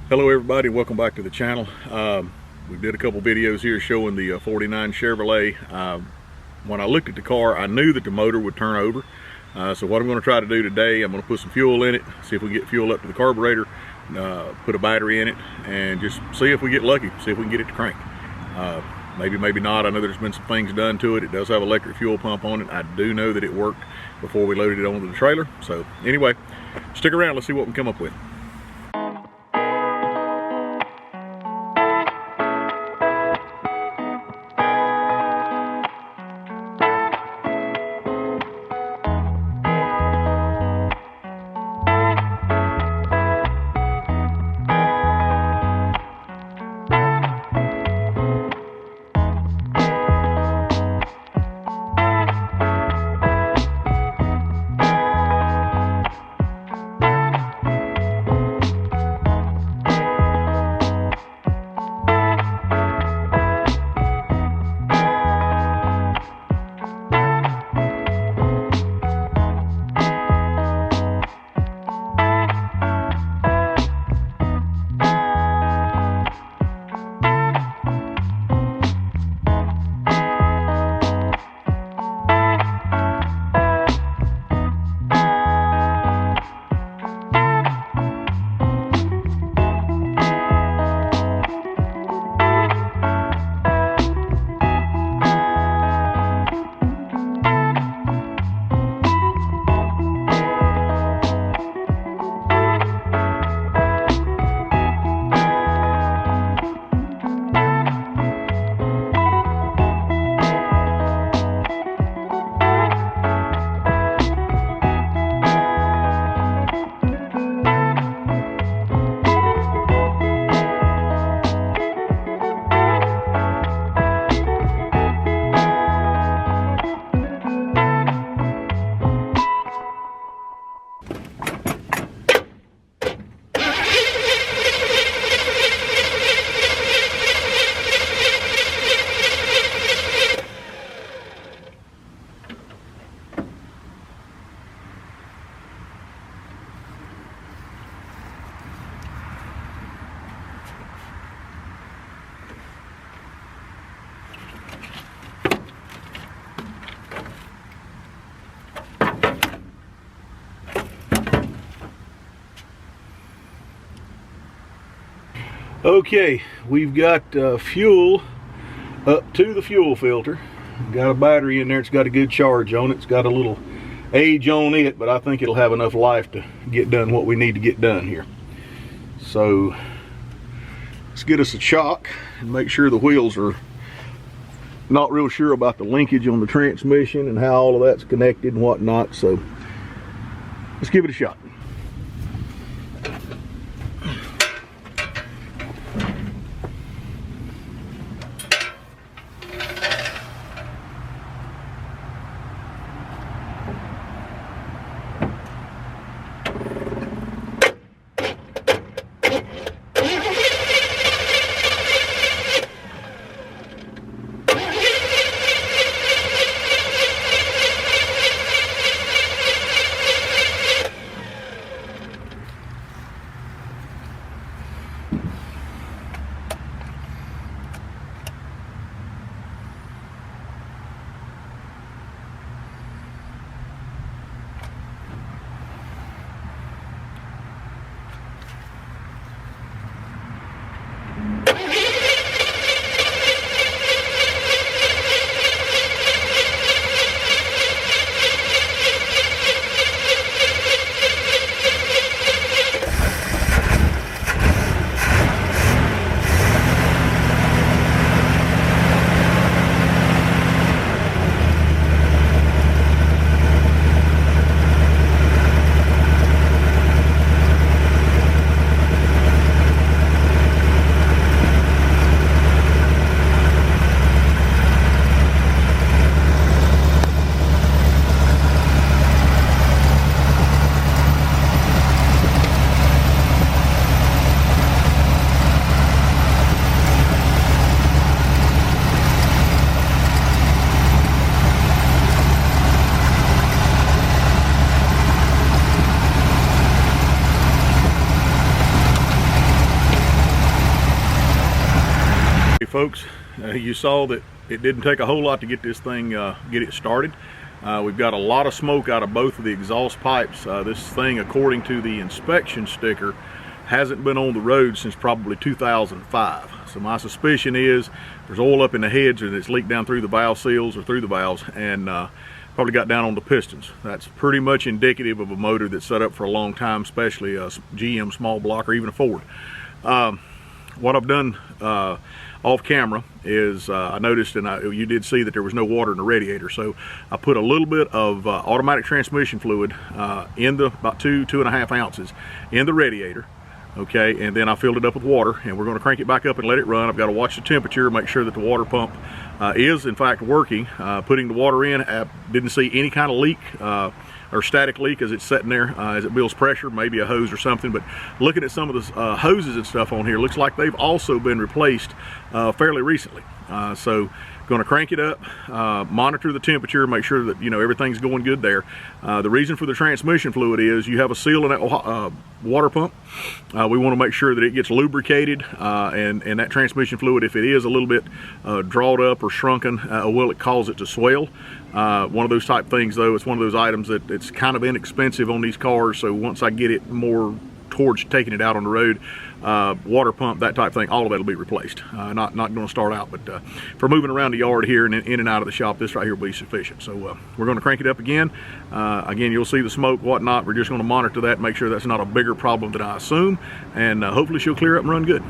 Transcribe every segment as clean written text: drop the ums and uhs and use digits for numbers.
Hello everybody, welcome back to the channel. We did a couple videos here showing the 49 Chevrolet. When I looked at the car, I knew that the motor would turn over. So what I'm going to try to do today, I'm going to put some fuel in it, see if we get fuel up to the carburetor, put a battery in it, and just see if we get lucky, see if we can get it to crank. Maybe, maybe not. I know there's been some things done to it. It does have an electric fuel pump on it. I do know that it worked before we loaded it onto the trailer. So anyway, stick around, let's see what we come up with. Okay, we've got fuel up to the fuel filter. Got a battery in there. It's got a good charge on it. It's got a little age on it, but I think it'll have enough life to get done what we need to get done here. So let's get us a shock and make sure the wheels are not real sure about the linkage on the transmission and how all of that's connected and whatnot. So let's give it a shot. folks, you saw that it didn't take a whole lot to get this thing, get it started. We've got a lot of smoke out of both of the exhaust pipes. This thing, according to the inspection sticker, hasn't been on the road since probably 2005. So my suspicion is there's oil up in the heads, or it's leaked down through the valve seals or through the valves, and probably got down on the pistons. That's pretty much indicative of a motor that's set up for a long time, especially a GM small block or even a Ford. What I've done off camera is I noticed, and you did see that there was no water in the radiator, so I put a little bit of automatic transmission fluid in the about 2.5 ounces in the radiator. Okay, and then I filled it up with water, and we're going to crank it back up and let it run. I've got to watch the temperature, make sure that the water pump is in fact working. Putting the water in, I didn't see any kind of leak or static leak as it's sitting there as it builds pressure, maybe a hose or something. But looking at some of the hoses and stuff on here, looks like they've also been replaced fairly recently. So going to crank it up, monitor the temperature, make sure that everything's going good there. The reason for the transmission fluid is you have a seal in that water pump. We want to make sure that it gets lubricated, and that transmission fluid, if it is a little bit drawed up or shrunken, will it cause it to swell. One of those type things, though, it's one of those items that it's kind of inexpensive on these cars, so once I get it more towards taking it out on the road, water pump, that type thing, all of that will be replaced. Not going to start out, but for moving around the yard here and in and out of the shop, this right here will be sufficient. So we're going to crank it up again. Again, you'll see the smoke, whatnot. We're just going to monitor that, make sure that's not a bigger problem than I assume, and hopefully she'll clear up and run good.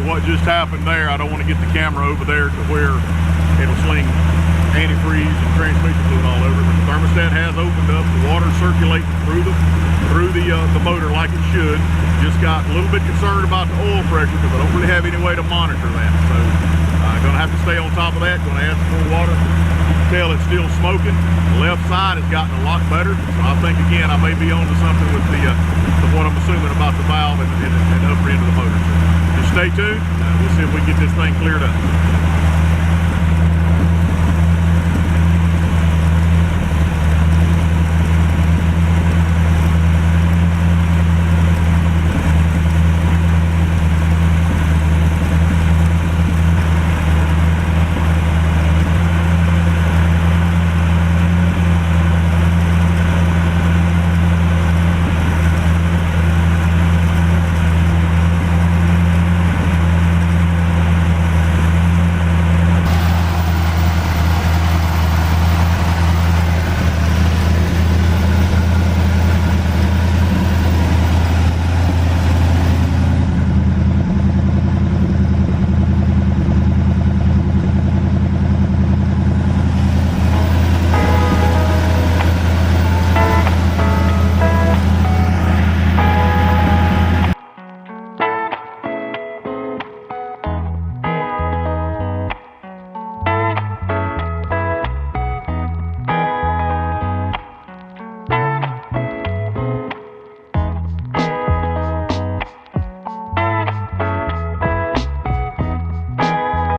what just happened there. I don't want to get the camera over there to where it'll sling antifreeze and transmission fluid all over. But the thermostat has opened up. The water circulating through the motor like it should. Just got a little bit concerned about the oil pressure because I don't really have any way to monitor that. So I'm gonna have to stay on top of that. Gonna add some more water. You can tell it's still smoking. The left side has gotten a lot better. So I think again I may be onto something with what I'm assuming about the valve and the upper end of the motor. So just stay tuned. We'll see if we can get this thing cleared up.